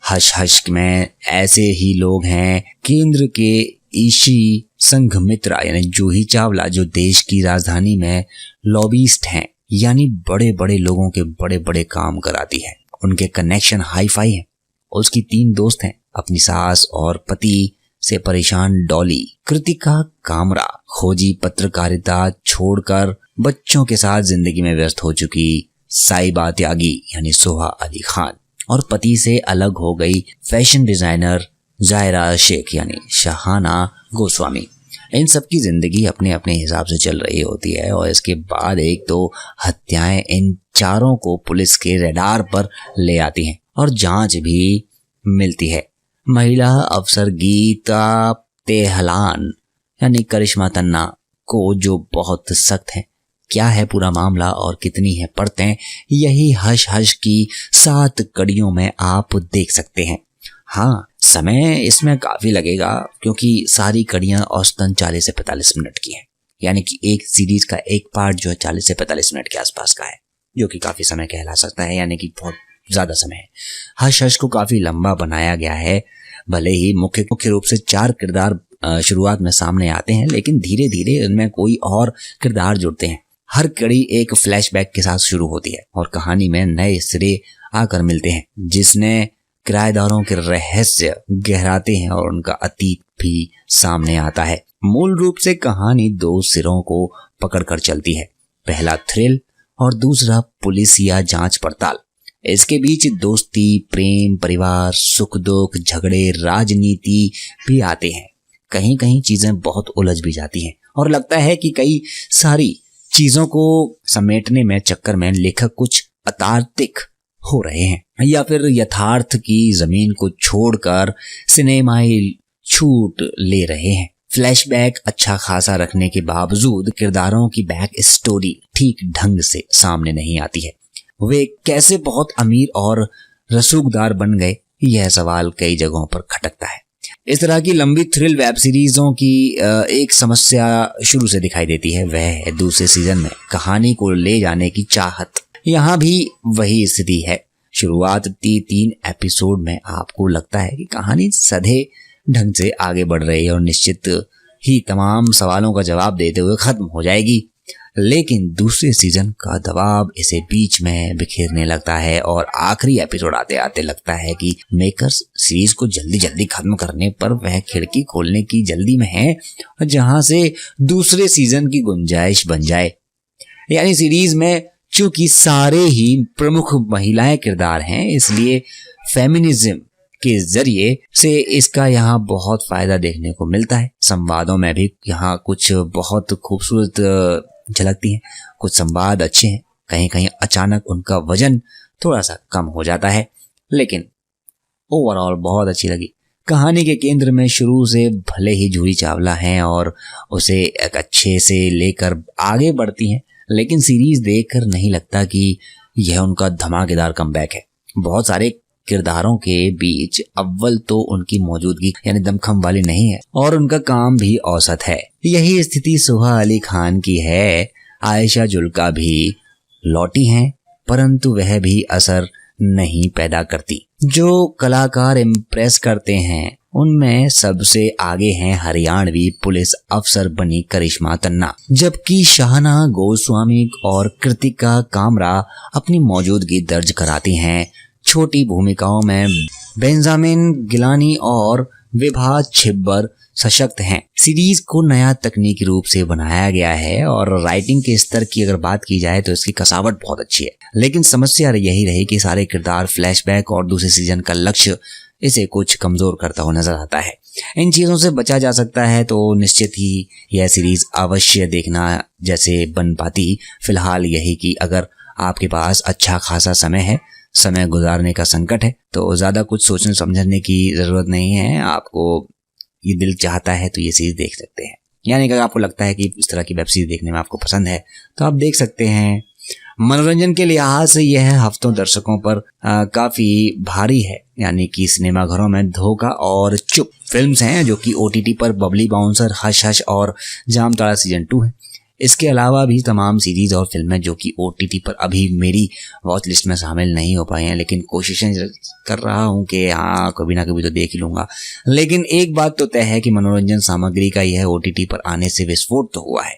S1: हश हश में ऐसे ही लोग हैं केंद्र के ईशी संघमित्रा यानी जूही चावला, जो देश की राजधानी में लॉबिस्ट हैं, यानी बड़े बड़े लोगों के बड़े बड़े काम कराती है। उनके कनेक्शन हाई फाई हैं। उसकी 3 दोस्त हैं, अपनी सास और पति से परेशान डॉली, कृतिका कामरा खोजी पत्रकारिता छोड़कर बच्चों के साथ जिंदगी में व्यस्त हो चुकी साइबा त्यागी यानी सोहा अली खान, और पति से अलग हो गई फैशन डिजाइनर जायरा शेख यानी शहाना गोस्वामी। इन सब की जिंदगी अपने अपने हिसाब से चल रही होती है और इसके बाद एक तो हत्याएं इन चारों को पुलिस के रडार पर ले आती हैं और जांच भी मिलती है। महिला अफसर गीता तेहलान यानी करिश्मा तन्ना को, जो बहुत सख्त है। क्या है पूरा मामला और कितनी है परतें, यही हश हश की 7 कड़ियों में आप देख सकते हैं। हाँ, समय इसमें काफी लगेगा क्योंकि सारी कड़ियां औसतन 40 से 45 मिनट की हैं, यानी कि एक सीरीज का एक पार्ट जो है 40 से 45 मिनट के आसपास का है, जो कि काफी समय कहला सकता है, यानी कि बहुत ज्यादा समय है। हश हश को काफी लंबा बनाया गया है। भले ही मुख्य रूप से 4 किरदार शुरुआत में सामने आते हैं, लेकिन धीरे धीरे उनमें कोई और किरदार जुड़ते हैं। हर कड़ी एक फ्लैशबैक के साथ शुरू होती है और कहानी में नए सिरे आकर मिलते हैं, जिसने किराएदारों के रहस्य गहराते हैं और उनका अतीत भी सामने आता है। मूल रूप से कहानी 2 सिरों को पकड़कर चलती है, पहला थ्रिल और दूसरा पुलिसिया जांच पड़ताल। इसके बीच दोस्ती, प्रेम, परिवार, सुख दुख, झगड़े, राजनीति भी आते हैं। कहीं कहीं चीजें बहुत उलझ भी जाती हैं और लगता है कि कई सारी चीजों को समेटने में चक्कर में लेखक कुछ अतार्किक हो रहे हैं या फिर यथार्थ की जमीन को छोड़कर सिनेमाई छूट ले रहे हैं। फ्लैशबैक अच्छा खासा रखने के बावजूद किरदारों की बैक स्टोरी ठीक ढंग से सामने नहीं आती है। वे कैसे बहुत अमीर और रसूखदार बन गए, यह सवाल कई जगहों पर खटकता है। इस तरह की लंबी थ्रिल वेब सीरीजों की एक समस्या शुरू से दिखाई देती है, वह है दूसरे सीजन में कहानी को ले जाने की चाहत। यहाँ भी वही स्थिति है। शुरुआत 3 एपिसोड में आपको लगता है कि कहानी सधे ढंग से आगे बढ़ रही है और निश्चित ही तमाम सवालों का जवाब देते हुए खत्म हो जाएगी, लेकिन दूसरे सीजन का दबाव इसे बीच में बिखेरने लगता है और आखिरी एपिसोड आते आते लगता है कि मेकर्स सीरीज को जल्दी जल्दी खत्म करने पर वह खिड़की खोलने की जल्दी में है जहां से दूसरे सीजन की गुंजाइश बन जाए। यानी सीरीज में चूंकि सारे ही प्रमुख महिलाएं किरदार हैं, इसलिए फेमिनिज्म के जरिए से इसका यहाँ बहुत फायदा देखने को मिलता है। संवादों में भी यहाँ कुछ बहुत खूबसूरत झलकती हैं, कुछ संवाद अच्छे हैं, कहीं कहीं अचानक उनका वजन थोड़ा सा कम हो जाता है, लेकिन ओवरऑल बहुत अच्छी लगी। कहानी के केंद्र में शुरू से भले ही जूही चावला हैं और उसे एक अच्छे से लेकर आगे बढ़ती हैं, लेकिन सीरीज देखकर नहीं लगता कि यह उनका धमाकेदार कमबैक है। बहुत सारे किरदारों के बीच अव्वल तो उनकी मौजूदगी यानी दमखम वाली नहीं है और उनका काम भी औसत है। यही स्थिति सोहा अली खान की है। आयशा जुल्का भी लौटी हैं, परंतु वह भी असर नहीं पैदा करती। जो कलाकार इम्प्रेस करते हैं उनमें सबसे आगे हैं हरियाणवी पुलिस अफसर बनी करिश्मा तन्ना, जबकि शाहना गोस्वामी और कृतिका कामरा अपनी मौजूदगी दर्ज कराती हैं। छोटी भूमिकाओं में बेंजामिन गिलानी और विभा छिब्बर सशक्त हैं। सीरीज को नया तकनीकी रूप से बनाया गया है और राइटिंग के स्तर की अगर बात की जाए तो इसकी कसावट बहुत अच्छी है, लेकिन समस्या यही रही कि सारे किरदार फ्लैशबैक और दूसरे सीजन का लक्ष्य इसे कुछ कमजोर करता हुआ नजर आता है। इन चीजों से बचा जा सकता है तो निश्चित ही यह सीरीज अवश्य देखना जैसे बन पाती। फिलहाल यही कि अगर आपके पास अच्छा खासा समय है, समय गुजारने का संकट है, तो ज्यादा कुछ सोचने समझने की जरूरत नहीं है। आपको ये दिल चाहता है तो ये सीरीज देख सकते हैं। यानी अगर आपको लगता है कि इस तरह की वेब सीरीज देखने में आपको पसंद है तो आप देख सकते हैं। मनोरंजन के लिहाज से यह हफ्तों दर्शकों पर काफी भारी है, यानी कि सिनेमाघरों में धोखा और चुप फिल्म्स हैं जो कि OTT पर बबली बाउंसर, हश हश और जामताड़ा सीजन 2 है। इसके अलावा भी तमाम सीरीज और फिल्में जो कि OTT पर अभी मेरी वॉच लिस्ट में शामिल नहीं हो पाई हैं, लेकिन कोशिशें कर रहा हूं कि हाँ कभी ना कभी तो देख ही लूंगा। लेकिन एक बात तो तय है कि मनोरंजन सामग्री का यह OTT पर आने से विस्फोट तो हुआ है,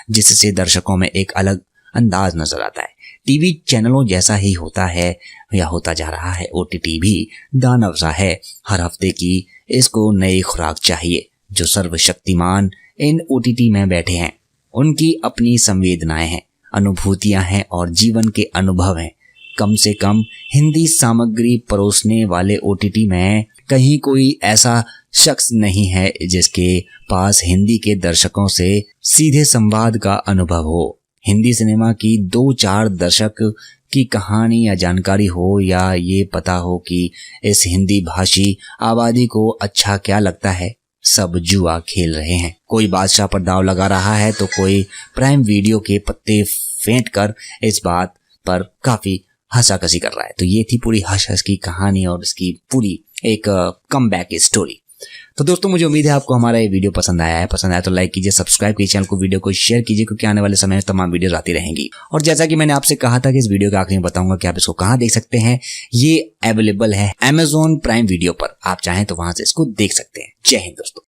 S1: जिससे दर्शकों में एक अलग अंदाज नजर आता है। टीवी चैनलों जैसा ही होता है या होता जा रहा है। ओटीटी भी दानव सा है, हर हफ्ते की इसको नई खुराक चाहिए। जो सर्वशक्तिमान इन ओटीटी में बैठे हैं, उनकी अपनी संवेदनाएं हैं, अनुभूतियां हैं और जीवन के अनुभव हैं। कम से कम हिंदी सामग्री परोसने वाले ओटीटी में कहीं कोई ऐसा शख्स नहीं है जिसके पास हिंदी के दर्शकों से सीधे संवाद का अनुभव हो। हिंदी सिनेमा की 2-4 दशक की कहानी या जानकारी हो, या ये पता हो कि इस हिंदी भाषी आबादी को अच्छा क्या लगता है। सब जुआ खेल रहे हैं। कोई बादशाह पर दांव लगा रहा है तो कोई प्राइम वीडियो के पत्ते फेंट कर इस बात पर काफी हंसाकसी कर रहा है। तो ये थी पूरी हंस हंस की कहानी और इसकी पूरी एक कमबैक स्टोरी। तो दोस्तों, मुझे उम्मीद है आपको हमारा ये वीडियो पसंद आया तो लाइक कीजिए, सब्सक्राइब कीजिए चैनल को, वीडियो को शेयर कीजिए, क्योंकि आने वाले समय में तमाम वीडियोस आती रहेंगी। और जैसा कि मैंने आपसे कहा था कि इस वीडियो के आखिर में बताऊंगा कि आप इसको कहाँ देख सकते हैं। ये अवेलेबल है Amazon प्राइम वीडियो पर, आप चाहें तो वहां से इसको देख सकते हैं। जय हिंद दोस्तों।